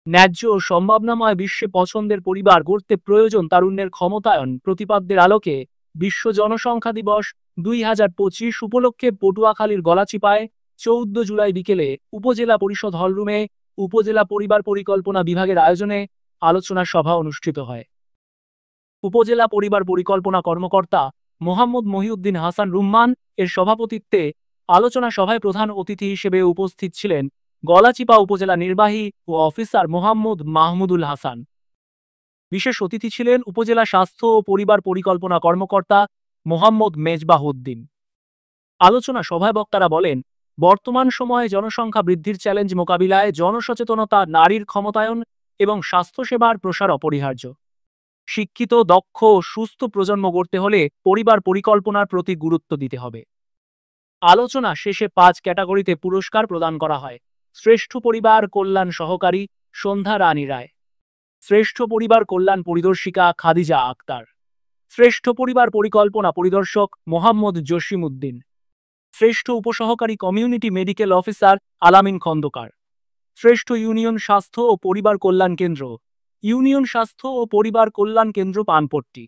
ন্যায্য ও সম্ভাবনাময় বিশ্বে পছন্দের পরিবার গড়তে প্রয়োজন তারুণ্যের ক্ষমতায়ন প্রতিপাদ্যের আলোকে বিশ্ব জনসংখ্যা দিবস 2025 উপলক্ষে পটুয়াখালীর গলাচিপায় 14 জুলাই বিকেলে উপজেলা পরিষদ হলরুমে উপজেলা পরিবার পরিকল্পনা বিভাগের আয়োজনে আলোচনা সভা অনুষ্ঠিত হয়। উপজেলা পরিবার পরিকল্পনা কর্মকর্তা মোহাম্মদ মহিউদ্দিন হাসান রুম্মান এর সভাপতিত্বে আলোচনা সভায় প্রধান অতিথি হিসেবে উপস্থিত ছিলেন গলাচিপা উপজেলা নির্বাহী ও অফিসার মোহাম্মদ মাহমুদুল হাসান। বিশেষ অতিথি ছিলেন উপজেলা স্বাস্থ্য ও পরিবার পরিকল্পনা কর্মকর্তা মোহাম্মদ মেজবাহউদ্দিন। আলোচনা সভায় বক্তারা বলেন, বর্তমান সময়ে জনসংখ্যা বৃদ্ধির চ্যালেঞ্জ মোকাবিলায় জনসচেতনতা, নারীর ক্ষমতায়ন এবং স্বাস্থ্যসেবার প্রসার অপরিহার্য। শিক্ষিত, দক্ষ ও সুস্থ প্রজন্ম গড়তে হলে পরিবার পরিকল্পনার প্রতি গুরুত্ব দিতে হবে। আলোচনা শেষে 5 ক্যাটাগরিতে পুরস্কার প্রদান করা হয়। শ্রেষ্ঠ পরিবার কল্যাণ সহকারী সন্ধ্যা রানী রায়, শ্রেষ্ঠ পরিবার কল্যাণ পরিদর্শিকা খাদিজা আক্তার, শ্রেষ্ঠ পরিবার পরিকল্পনা পরিদর্শক মোহাম্মদ জসিম উদ্দিন, শ্রেষ্ঠ উপসহকারী কমিউনিটি মেডিকেল অফিসার আলামিন খন্দকার, শ্রেষ্ঠ ইউনিয়ন স্বাস্থ্য ও পরিবার কল্যাণ কেন্দ্র ইউনিয়ন স্বাস্থ্য ও পরিবার কল্যাণ কেন্দ্র পানপট্টি।